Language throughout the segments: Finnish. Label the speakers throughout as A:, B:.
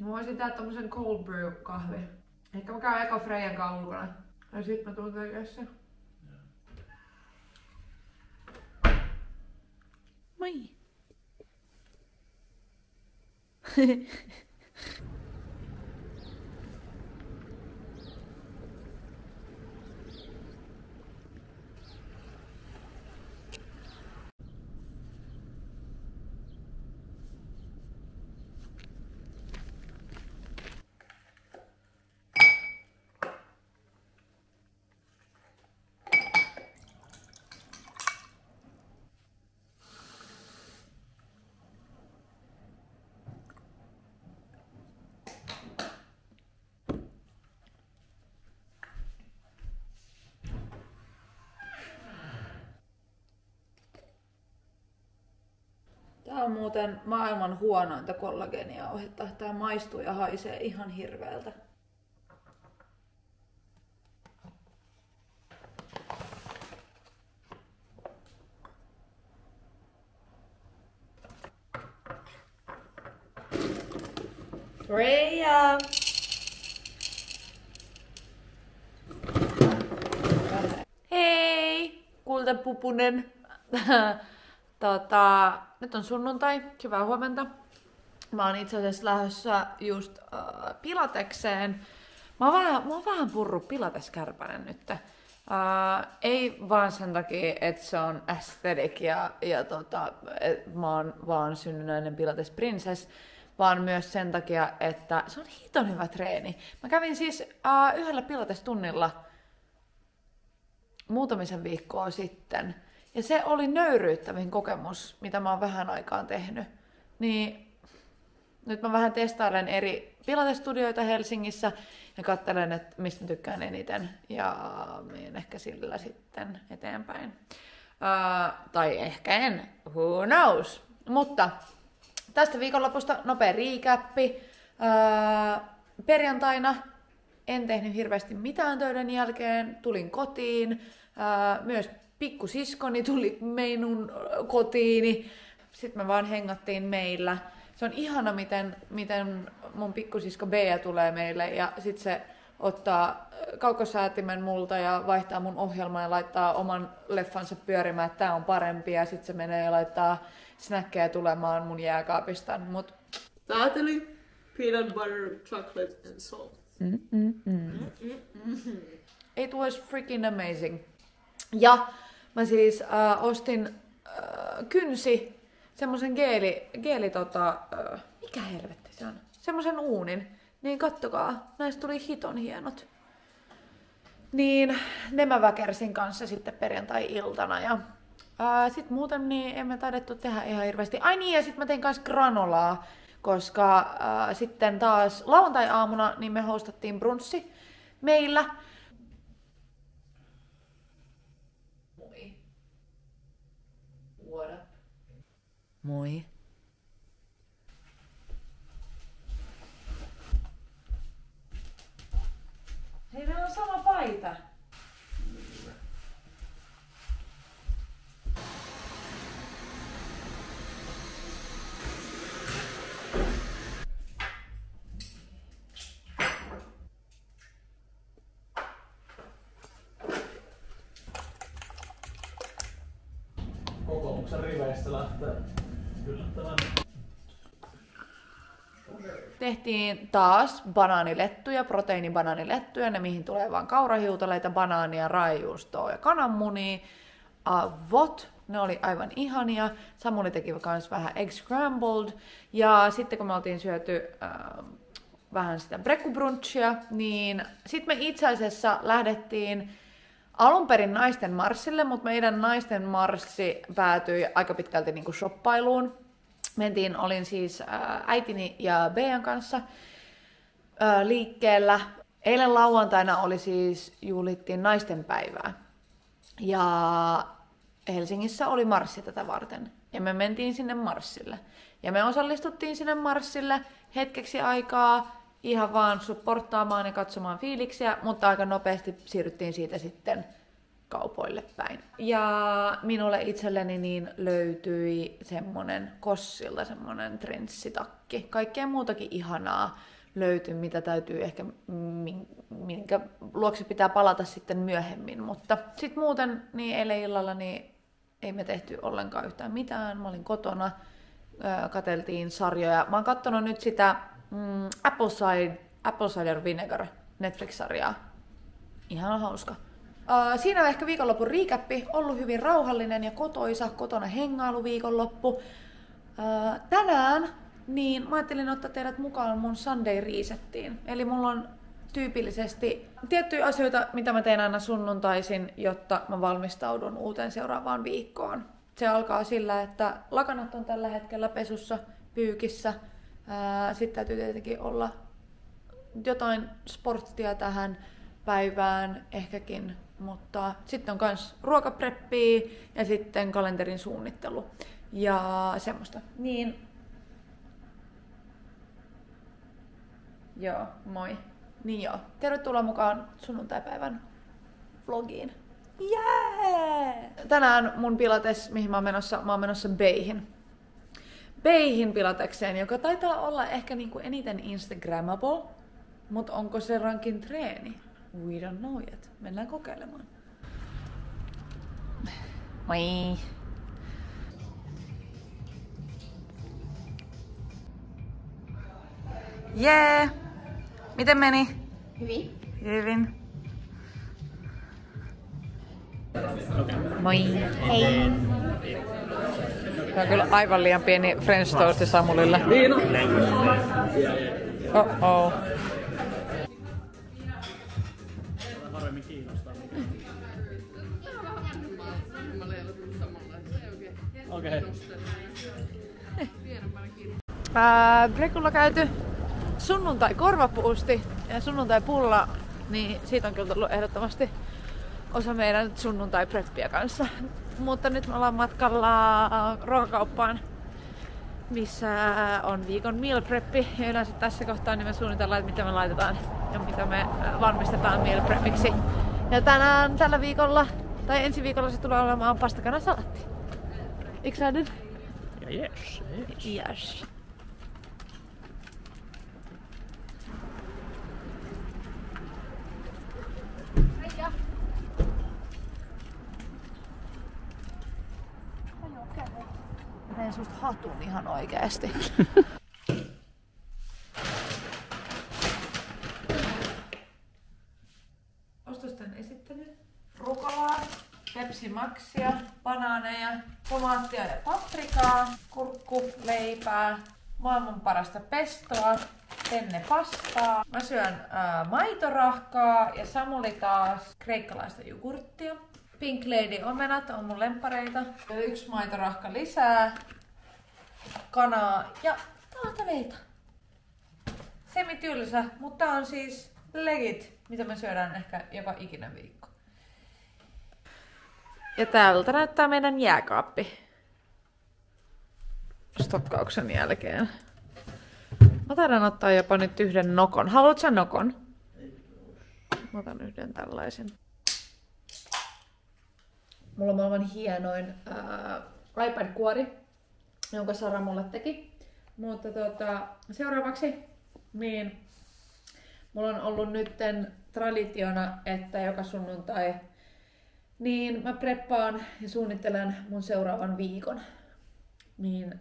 A: Mä voisin tehdä tommosen cold brew kahvi. Ehkä mä käyn eka Freijan kanssa ulkona. Ja sit mä tuun tekemään sen.
B: Moi! Tää on muuten maailman huonointa kollageeniauhetta. Tää maistuu ja haisee ihan hirveältä. Freija! Hei! Kultapupunen! Nyt on sunnuntai, hyvää huomenta. Mä oon itse asiassa lähdössä just pilatekseen. Mä oon vähän purru pilateskärpänen nyt. Ei vaan sen takia, että se on aesthetic ja mä oon vaan synnynnäinen pilates-princess, vaan myös sen takia, että se on hiton hyvä treeni. Mä kävin siis yhdellä pilatestunnilla muutamisen viikkoa sitten. Ja se oli nöyryyttävin kokemus, mitä mä oon vähän aikaan tehnyt. Niin nyt mä vähän testailen eri pilatestudioita Helsingissä ja katselen, että mistä mä tykkään eniten. Ja menen ehkä sillä sitten eteenpäin. Tai ehkä en, who knows. Mutta tästä viikonlopusta nopea recappi. Perjantaina en tehnyt hirveästi mitään töiden jälkeen, tulin kotiin. Myös pikkusiskoni tuli meinun kotiini. Sitten me vaan hengattiin meillä. Se on ihana, miten mun pikkusisko Bea tulee meille ja sitten se ottaa kaukosäätimen multa ja vaihtaa mun ohjelman ja laittaa oman leffansa pyörimään, että tää on parempi. Ja sitten se menee ja laittaa snäkkejä tulemaan mun jääkaapista. Mut
C: Totally peanut butter, chocolate and salt.
B: It was freaking amazing. Ja mä siis ostin kynsi, semmosen mikä helvetti se on? Semmosen uunin. Niin kattokaa, näistä tuli hiton hienot. Niin ne mä väkersin kanssa sitten perjantai-iltana ja sit muuten niin emme taidettu tehdä ihan hirveästi. Ai niin, ja sit mä tein kans granolaa, koska sitten taas lauantai-aamuna niin me hostattiin brunssi meillä. Moi. What up? Moi. Hei, meillä on sama paita.
C: Kokoomuksen riveistä lähtee yllättävän.
B: Tehtiin taas banaanilettuja, proteiinibanaanilettuja, ne mihin tulee vaan kaurahiutaleita, banaania, raijuustoa ja kananmunia. Avot, ne oli aivan ihania. Samuli teki myös vähän egg scrambled. Ja sitten kun me oltiin syöty vähän sitä brekkubrunchia, niin sitten me itse asiassa lähdettiin alun perin naisten marssille, mutta meidän naisten marssi päätyi aika pitkälti niinku shoppailuun. Olin siis äitini ja Bean kanssa liikkeellä. Eilen lauantaina juhlittiin naistenpäivää. Ja Helsingissä oli marssi tätä varten. Ja me mentiin sinne marssille. Ja me osallistuttiin sinne marssille hetkeksi aikaa ihan vaan supporttaamaan ja katsomaan fiiliksiä, mutta aika nopeasti siirryttiin siitä sitten kaupoille päin. Ja minulle itselleni niin löytyi semmonen Kossilta semmonen trenssitakki. Kaikkea muutakin ihanaa. löyty, mitä täytyy ehkä, minkä luokse pitää palata sitten myöhemmin. Mutta sitten muuten, niin eilen illalla niin ei me tehty ollenkaan yhtään mitään. Mä olin kotona, katseltiin sarjoja. Mä oon kattonut nyt sitä Apple Cider Vinegar Netflix-sarjaa. Ihan hauska. Siinä on ehkä viikonlopun recappi. Ollut hyvin rauhallinen ja kotoisa, kotona hengailu viikonloppu. Tänään niin mä ajattelin ottaa teidät mukaan mun Sunday Resettiin. Eli mulla on tyypillisesti tiettyjä asioita, mitä mä teen aina sunnuntaisin, jotta mä valmistaudun uuteen seuraavaan viikkoon. Se alkaa sillä, että lakanat on tällä hetkellä pesussa, pyykissä. Sitten täytyy tietenkin olla jotain sporttia tähän päivään ehkäkin, mutta sitten on myös ruokapreppiä ja sitten kalenterin suunnittelu ja semmoista. Niin. Joo, moi. Niin joo. Tervetuloa mukaan sunnuntaipäivän vlogiin. Jee! Tänään mun pilates, mihin mä oon menossa Bayhin. Bayhin pilatekseen, joka taitaa olla ehkä niinku eniten Instagrammable, mutta onko se rankin treeni? We don't know yet. Mennään kokeilemaan. Moi! Jee! Miten meni?
C: Hyvin.
B: Hyvin. Moi! Hei! Tämä on kyllä aivan liian pieni French toast Samulille.
C: Niin on.
B: Oh.
D: Harvemmin kiinnostaa mikä. Okei.
B: Grekulla käyty sunnuntai-korvapuusti ja sunnuntai-pulla, niin siitä on kyllä tullut ehdottomasti osa meidän sunnuntai-preppiä kanssa. Mutta nyt me ollaan matkalla ruokakauppaan, missä on viikon meal preppi. Ja yleensä tässä kohtaa niin me suunnitellaan, että mitä me laitetaan ja mitä me valmistetaan meal preppiksi. Ja tänään, tällä viikolla, tai ensi viikolla se tulee olemaan pastakanasalaatti. Excited?
D: Yes.
B: Yes. Mä teen susta hatun ihan oikeesti. Ostosten esittely. Rukolaa, Pepsi Maxia, banaaneja, tomaattia ja paprikaa, kurkku, leipää, maailman parasta pestoa, penne-pastaa. Mä syön maitorahkaa ja Samuli taas kreikkalaista jogurttia. Pink Lady omenat on mun lemppareita. 1 maitorahka lisää, kanaa ja taataleita. Semitylsä, mutta tää on siis legit, mitä me syödään ehkä joka ikinen viikko. Ja täältä näyttää meidän jääkaappi stokkauksen jälkeen. Mä taidan ottaa jopa nyt yhden nokon. Haluatko sä nokon? Mä otan yhden tällaisen. Mulla on maailman hienoin iPad-kuori, jonka Sara mulle teki. Mutta seuraavaksi niin mulla on ollut nytten traditiona, että joka sunnuntai niin mä preppaan ja suunnittelen mun seuraavan viikon. Niin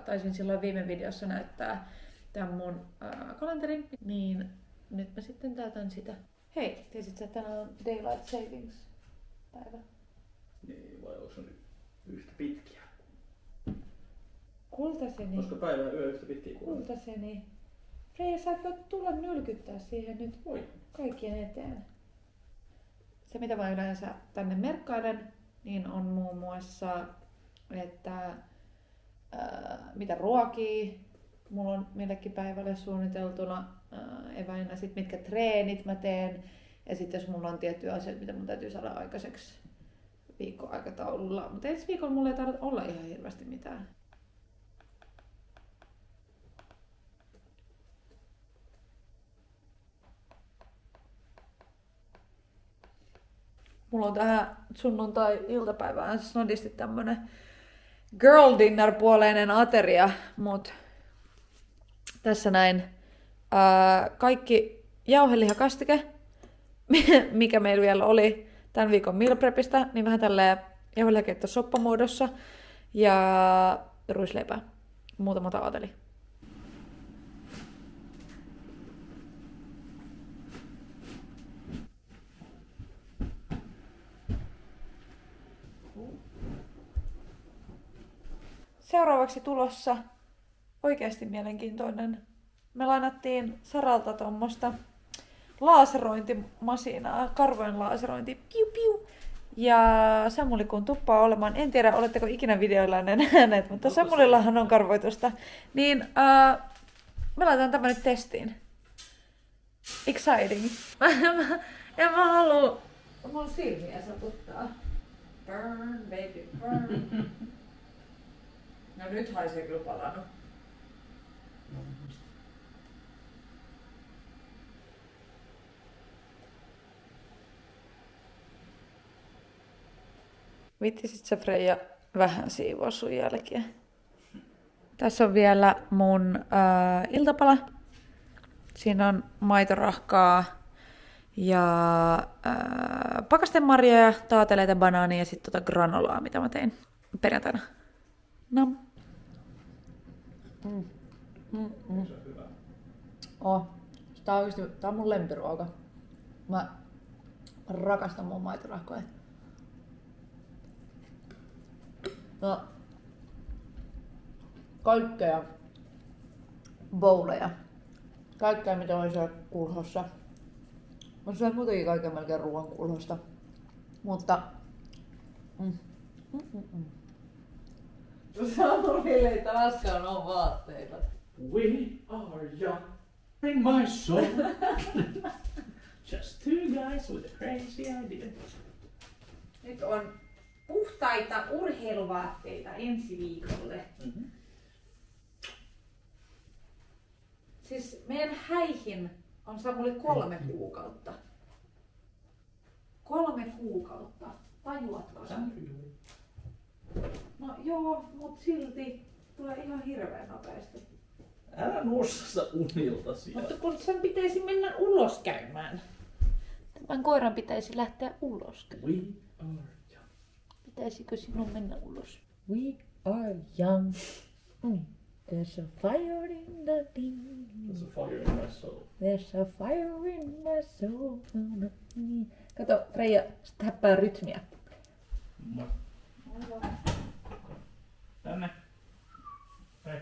B: taisin silloin viime videossa näyttää tämän mun kalenterin, niin nyt mä sitten täytän sitä. Hei, tiesit sä, että tänään on Daylight Savings päivä?
D: Niin, vai onko se nyt yhtä pitkiä?
B: Kultaseni.
D: Koska päivä ja yö yhtä pitkiä?
B: Kultaseni. Freija, sä et voi tulla nylkyttää siihen nyt
D: Voi.
B: kaikkien eteen. Se mitä mä yleensä tänne merkkailen, niin on muun muassa, että mitä ruokia mulla on millekin päivälle suunniteltuna eväinä, sit mitkä treenit mä teen ja sitten jos mulla on tiettyjä asioita, mitä mun täytyy saada aikaiseksi viikkoaikataululla. Mutta ensi viikolla mulla ei tarvitse olla ihan hirveästi mitään. Mulla on tähän sunnuntai-iltapäivään snodisti tämmönen girl dinner -puoleinen ateria, mut tässä näin kaikki jauhelihakastike, mikä meillä vielä oli tämän viikon meal prepistä, niin vähän tälleen jauhelihakeitto soppamuodossa ja ruisleipää. Muutama taateli. Seuraavaksi tulossa oikeasti mielenkiintoinen. Me lainattiin Saralta tuommoista laaserointimasinaa, karvojen laaserointi, piu piu. Ja Samuli kun tuppaa olemaan, en tiedä oletteko ikinä videoilla nähneet, mutta Samulillahan on karvoitusta. Niin me laitetaan tämä nyt testiin. Exciting. Ja mä haluun mun silmiä satuttaa. Burn, baby, burn. No nyt haisee kyllä palannut. Vittisit sä Freija vähän siivoa sun jälkiä? Tässä on vielä mun iltapala. Siinä on maitorahkaa ja pakastemarjoja, taateleita, banaania ja sitten granolaa, mitä mä tein perjantaina. Nam. Tää on mun lempiruoka. Mä rakastan mun maitorahkoja. No, kaikkea bowleja. Kaikkea mitä voi syödä kulhossa. Mä syön muutenkin kaiken melkein ruoan kulhosta. Mutta Samulille ei taaskaan oo vaatteita.
D: We are young. Bring my soul. Just two guys with a crazy idea.
B: Nyt on puhtaita urheiluvaatteita ensi viikolle.
D: Mm-hmm.
B: Siis meidän häihin on Samuli 3 kuukautta. 3 kuukautta. Tajuatko sä? No joo, mut silti tulee ihan hirveän nopeasti.
D: Älä nosta unilta siellä.
B: Mutta kun sen pitäisi mennä ulos käymään. Tämän koiran pitäisi lähteä ulos.
D: We are young.
B: Pitäisikö sinun mennä ulos? We are young. There's a fire in the deep.
D: There's a fire in my soul.
B: There's a fire in my soul. Kato, Freija häppää rytmiä.
D: Tänne. Hei.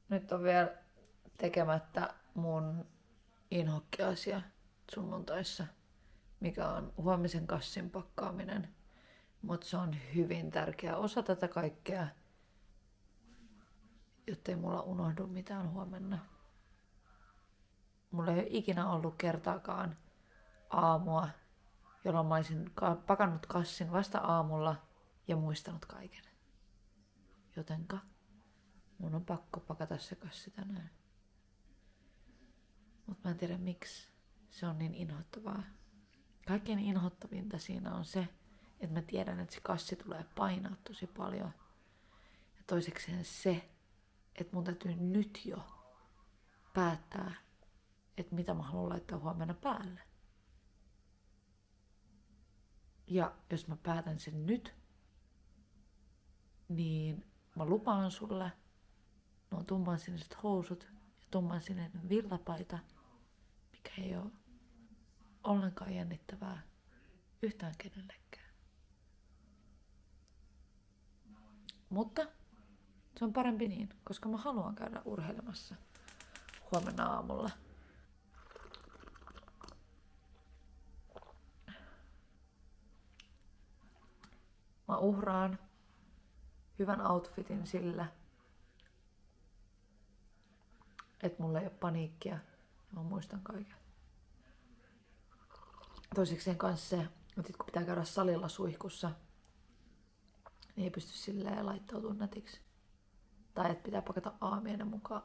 B: Nyt on vielä tekemättä mun inhokkiasia sunnuntaissa, mikä on huomisen kassin pakkaaminen. Mutta se on hyvin tärkeä osa tätä kaikkea, jottei mulla unohdu mitään huomenna. Mulla ei ole ikinä ollut kertaakaan aamua, jolloin mä olisin pakannut kassin vasta aamulla ja muistanut kaiken. Jotenka mun on pakko pakata se kassi tänään. Mutta mä en tiedä miksi se on niin inhottavaa. Kaikkein inhottavinta siinä on se, että mä tiedän, että se kassi tulee painaa tosi paljon. Ja toisekseen se, että mun täytyy nyt jo päättää, että mitä mä haluan laittaa huomenna päälle. Ja jos mä päätän sen nyt, niin mä lupaan sulle, nuo tummansiniset housut ja tummansininen villapaita, mikä ei ole ollenkaan jännittävää yhtään kenellekään. Mutta se on parempi niin, koska mä haluan käydä urheilemassa huomenna aamulla. Mä uhraan hyvän outfitin sillä, että mulla ei ole paniikkia ja mä muistan kaiken. Toisekseen kanssa se, että kun pitää käydä salilla suihkussa, niin ei pysty silleen laittautumaan nätiksi. Tai että pitää pakata aamiainen mukaan.